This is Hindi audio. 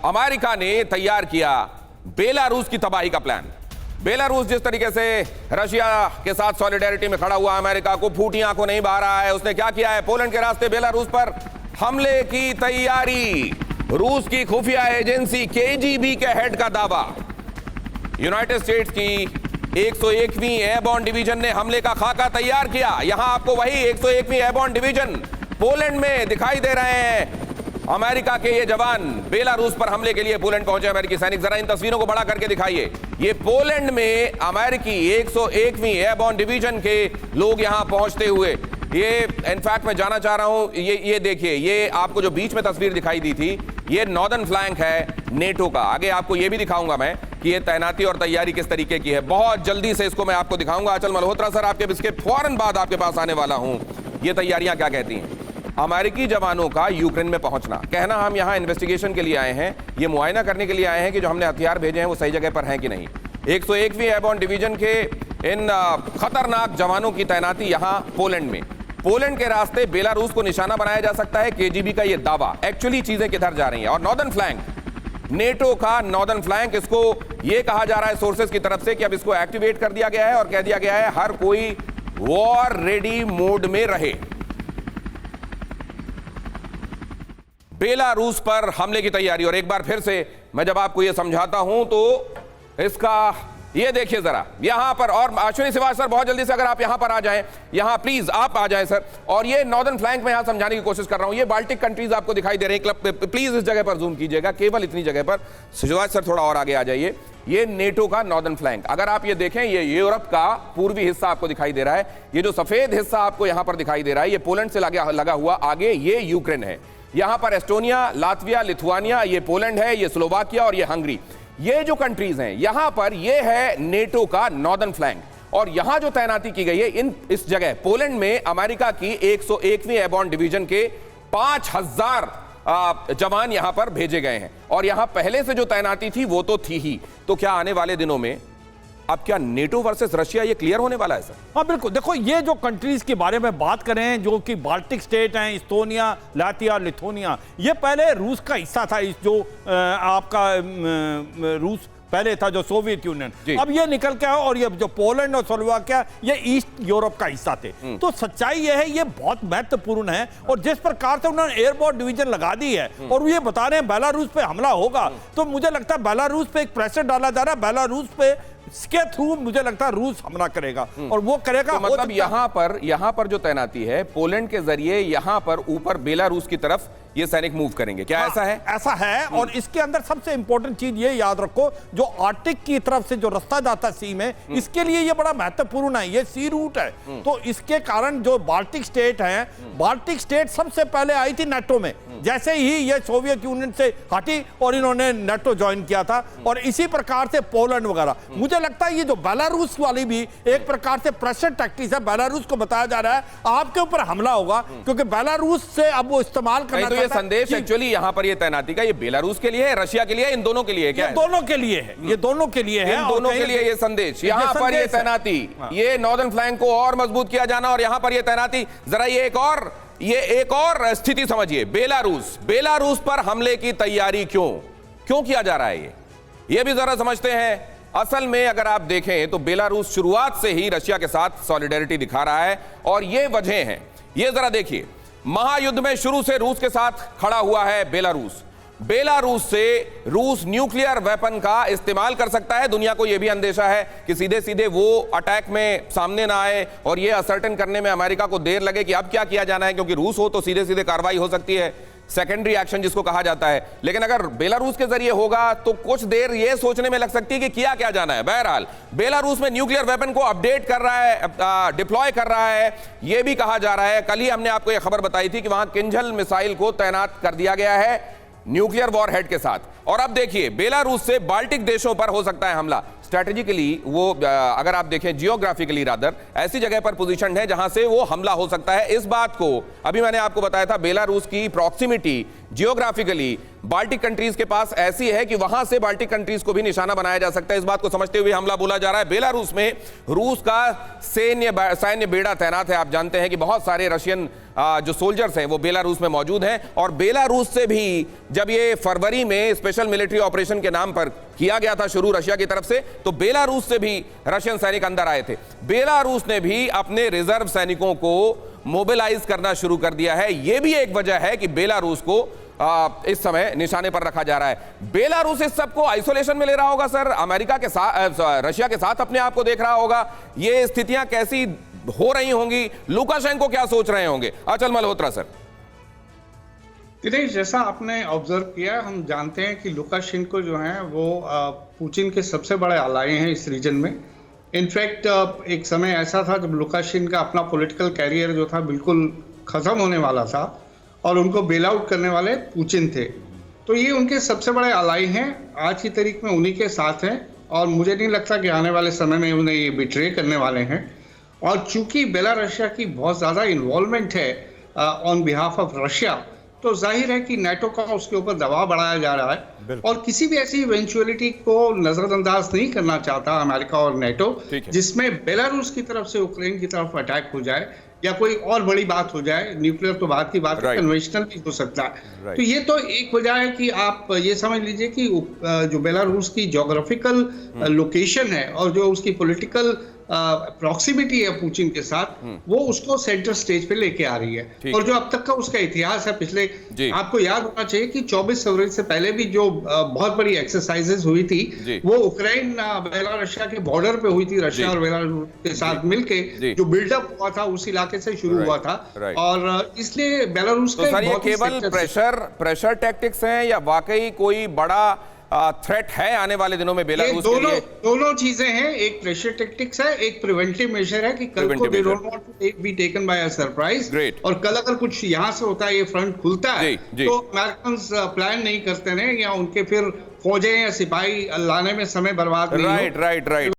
अमेरिका ने तैयार किया बेलारूस की तबाही का प्लान। बेलारूस जिस तरीके से रशिया के साथ सॉलिडेरिटी में खड़ा हुआ, अमेरिका को फूटी आंखों नहीं बहा रहा है, उसने क्या किया है? पोलैंड के रास्ते बेलारूस पर हमले की तैयारी। रूस की खुफिया एजेंसी केजीबी के हेड का दावा। यूनाइटेड स्टेट्स की 101वीं एयरबॉर्न डिवीजन ने हमले का खाका तैयार किया। यहां आपको वही 101वीं एयरबॉर्न डिवीजन पोलैंड में दिखाई दे रहे हैं। अमेरिका के ये जवान बेलारूस पर हमले के लिए पोलैंड पहुंचे। अमेरिकी सैनिक, जरा इन तस्वीरों को बड़ा करके दिखाइए। ये पोलैंड में अमेरिकी 101वीं एयरबॉर्न डिवीजन के लोग यहां पहुंचते हुए, ये इनफैक्ट मैं जाना चाह रहा हूं, ये देखिए, ये आपको जो बीच में तस्वीर दिखाई दी थी, ये नॉर्दर्न फ्लैंक है नेटो का। आगे आपको ये भी दिखाऊंगा मैं कि ये तैनाती और तैयारी किस तरीके की है। बहुत जल्दी से इसको मैं आपको दिखाऊंगा। अचल मल्होत्रा सर, आपके इसके फौरन बाद आपके पास आने वाला हूं। ये तैयारियां क्या कहती हैं? अमेरिकी जवानों का यूक्रेन में पहुंचना, कहना हम यहां इन्वेस्टिगेशन के लिए आए हैं, ये मुआयना करने के लिए आए हैं कि जो हमने हथियार भेजे हैं वो सही जगह पर हैं कि नहीं। 101वीं एयरबॉर्न डिवीजन के इन खतरनाक जवानों की तैनाती यहां पोलैंड में। पोलैंड के रास्ते बेलारूस को निशाना बनाया जा सकता है, केजीबी का ये दावा। एक्चुअली चीजें किधर जा रही हैं? और नॉर्दर्न फ्लैंक, नेटो का नॉर्दर्न फ्लैंक, इसको यह कहा जा रहा है सोर्सेज की तरफ से कि अब इसको एक्टिवेट कर दिया गया है और कह दिया गया है हर कोई वॉर रेडी मोड में रहे। बेलारूस पर हमले की तैयारी। और एक बार फिर से मैं जब आपको यह समझाता हूं तो इसका ये देखिए जरा यहां पर। और अश्विनी सिवाज सर, बहुत जल्दी से अगर आप यहां पर आ जाएं, यहां प्लीज आप आ जाएं सर। और ये नॉर्दर्न फ्लैंक में यहां समझाने की कोशिश कर रहा हूं। ये बाल्टिक कंट्रीज आपको दिखाई दे रहे हैं। क्लब प्लीज इस जगह पर जूम कीजिएगा, केवल इतनी जगह पर। सिवाज सर थोड़ा और आगे आ जाइए। ये नेटो का नॉर्दर्न फ्लैंक, अगर आप ये देखें, ये यूरोप का पूर्वी हिस्सा आपको दिखाई दे रहा है। ये जो सफेद हिस्सा आपको यहां पर दिखाई दे रहा है, ये पोलैंड से लगा हुआ आगे ये यूक्रेन है। यहां पर एस्टोनिया, लातविया, लिथुआनिया, ये पोलैंड है, ये स्लोवाकिया और ये हंगरी, ये जो कंट्रीज हैं यहां पर, ये है नेटो का नॉर्दर्न फ्लैंक। और यहां जो तैनाती की गई है इस जगह पोलैंड में, अमेरिका की 101वीं एयरबॉर्न डिवीजन के 5000 जवान यहां पर भेजे गए हैं। और यहां पहले से जो तैनाती थी वो तो थी ही। तो क्या आने वाले दिनों में अब क्या नेटो वर्सेस रशिया ये क्लियर होने वाला है सर? हाँ बिल्कुल। देखो, ये जो कंट्रीज के बारे में बात करें, जो कि बाल्टिक स्टेट हैं, इस्टोनिया, लातविया, लिथुआनिया, ये पहले रूस का हिस्सा था। इस जो आपका रूस पहले था, जो सोवियत यूनियन, अब ये निकल के आया। और ये जो पोलैंड और स्लोवाकिया, ये ईस्ट यूरोप का हिस्सा थे। तो सच्चाई ये है, ये बहुत महत्वपूर्ण है। और जिस प्रकार से उन्होंने एयरबॉर्न डिवीजन लगा दी है और ये बता रहे हैं बेलारूस पे हमला होगा, तो मुझे लगता है बेलारूस पे एक प्रेशर डाला जा रहा है। बेलारूस पे के थ्रू मुझे लगता है रूस हमला करेगा और वो करेगा। तो मतलब यहां पर जो तैनाती है पोलैंड के जरिए, यहां पर ऊपर बेलारूस की तरफ ये सैनिक मूव करेंगे, क्या ऐसा है? ऐसा है। और इसके अंदर सबसे इंपॉर्टेंट चीज ये याद रखो, जो आर्टिक की तरफ से जो रास्ता जाता है सी में, इसके लिए ये बड़ा महत्वपूर्ण है। ये सी रूट है। तो इसके कारण जो बाल्टिक स्टेट हैं, बाल्टिक स्टेट सबसे पहले आई थी नेटो में, जैसे ही ये सोवियत यूनियन से हटी और इन्होंने नेटो ज्वाइन किया था। और इसी प्रकार से पोलैंड वगैरह, मुझे लगता है ये जो बेलारूस वाली भी एक प्रकार से प्रेशर टैक्टिक्स है। बेलारूस को बताया जा रहा है आपके ऊपर हमला होगा, क्योंकि बेलारूस से अब वो इस्तेमाल करना। ये संदेश एक्चुअली यहां पर ये तैनाती का, ये बेलारूस के लिए है, रशिया के लिए, इन दोनों के लिए क्या है? दोनों के लिए है। ये दोनों के लिए है। इन दोनों के लिए ये संदेश, यहां पर ये तैनाती, ये नॉर्दर्न फ्लैंक को और मजबूत किया जाना और यहां पर ये तैनाती। जरा ये एक और स्थिति समझिए। बेलारूस पर हमले की तैयारी क्यों किया जा रहा है? ये भी जरा समझते हैं। असल में अगर आप देखें तो बेलारूस शुरुआत से ही रशिया के साथ सॉलिडेरिटी दिखा रहा है और ये वजह है। ये जरा देखिए, महायुद्ध में शुरू से रूस के साथ खड़ा हुआ है बेलारूस से रूस न्यूक्लियर वेपन का इस्तेमाल कर सकता है। दुनिया को यह भी अंदेशा है कि सीधे सीधे वो अटैक में सामने ना आए और ये असर्टेन करने में अमेरिका को देर लगे कि अब क्या किया जाना है, क्योंकि रूस हो तो सीधे सीधे कार्रवाई हो सकती है, सेकेंडरी एक्शन जिसको कहा जाता है। लेकिन अगर बेलारूस के जरिए होगा तो कुछ देर ये सोचने में लग सकती है कि किया क्या जाना है। बहरहाल बेलारूस में न्यूक्लियर वेपन को अपडेट कर रहा है, डिप्लॉय कर रहा है, यह भी कहा जा रहा है। कल ही हमने आपको यह खबर बताई थी कि वहां किंजल मिसाइल को तैनात कर दिया गया है न्यूक्लियर वॉरहेड के साथ। और अब देखिए, बेलारूस से बाल्टिक देशों पर हो सकता है हमला। स्ट्रैटेजिकली वो, अगर आप देखें जियोग्राफिकली रादर, ऐसी जगह पर पोजीशन है जहां से वो हमला हो सकता है। इस बात को अभी मैंने आपको बताया था, बेलारूस की प्रॉक्सिमिटी जियोग्राफिकली बाल्टिक कंट्रीज के पास ऐसी है कि वहां से बाल्टिक कंट्रीज को भी निशाना बनाया जा सकता है। इस बात को समझते हुए हमला बोला जा रहा है। बेलारूस में रूस का सैन्य बेड़ा तैनात है। आप जानते हैं कि बहुत सारे रशियन जो सोल्जर्स हैं वो बेलारूस में मौजूद हैं, और बेलारूस से भी जब ये फरवरी में स्पेशल मिलिट्री ऑपरेशन के नाम पर किया गया था शुरू रशिया की तरफ से, तो बेलारूस से भी रशियन सैनिक अंदर आए थे। बेलारूस ने भी अपने रिजर्व सैनिकों को मोबिलाइज करना शुरू कर दिया है। यह भी एक वजह है कि बेलारूस को इस समय निशाने पर रखा जा रहा है। बेलारूस इस सबको आइसोलेशन में ले रहा होगा सर, अमेरिका के साथ, रशिया के साथ अपने आप को देख रहा होगा। ये स्थितियां कैसी हो रही होंगी, लुकाशेंको क्या सोच रहे होंगे? अचल मल्होत्रा सर। दिनेश, जैसा आपने ऑब्जर्व किया, हम जानते हैं कि लुकाशेंको जो हैं वो पुतिन के सबसे बड़े अलाय हैं इस रीजन में। इनफैक्ट एक समय ऐसा था जब लुकाशेंको का अपना पॉलिटिकल कैरियर जो था बिल्कुल खत्म होने वाला था और उनको बेल आउट करने वाले पुतिन थे। तो ये उनके सबसे बड़े अलाय हैं, आज की तारीख में उन्हीं के साथ हैं, और मुझे नहीं लगता कि आने वाले समय में उन्हें ये बिट्रे करने वाले हैं। और चूंकि बेलारूसिया की बहुत ज़्यादा इन्वॉल्वमेंट है ऑन बिहाफ ऑफ रशिया, तो जाहिर है कि नाटो का उसके ऊपर दबाव बढ़ाया जा रहा है, और किसी भी ऐसी इवेंचुअलिटी को नजरअंदाज नहीं करना चाहता अमेरिका और नाटो जिसमें बेलारूस की तरफ से यूक्रेन की तरफ अटैक हो जाए या कोई और बड़ी बात हो जाए। न्यूक्लियर तो बात की बात है, कन्वेंशनल भी हो सकता है। तो ये तो एक वजह है कि आप ये समझ लीजिए कि जो बेलारूस की ज्योग्राफिकल लोकेशन है और जो उसकी पॉलिटिकल प्रॉक्सिमिटी है पुतिन के साथ, वो उसको सेंटर स्टेज पे लेके आ रही है। और जो अब तक का उसका इतिहास है पिछले, आपको याद होना चाहिए कि 24 फरवरी से पहले भी जो बहुत बड़ी एक्सरसाइजेस हुई थी वो यूक्रेन बेलारूसिया के बॉर्डर पे हुई थी, रशिया और बेलारूस के साथ मिलके जो बिल्डअप हुआ था उस इलाके से शुरू हुआ था। और इसलिए बेलारूस का केवल प्रेशर टैक्टिक्स हैं या वाकई कोई बड़ा थ्रेट है आने वाले दिनों में बेलारूस के लिए? दोनों चीजें हैं, एक प्रेशर टैक्टिक्स है, एक प्रिवेंटिव मेजर है कि कल को they don't want to be taken by a surprise. और कल अगर कुछ यहां से होता है, ये फ्रंट खुलता है, तो अमेरिकन प्लान नहीं करते हैं या उनके फिर फौजें या सिपाही लाने में समय बर्बाद नहीं हो। राइट।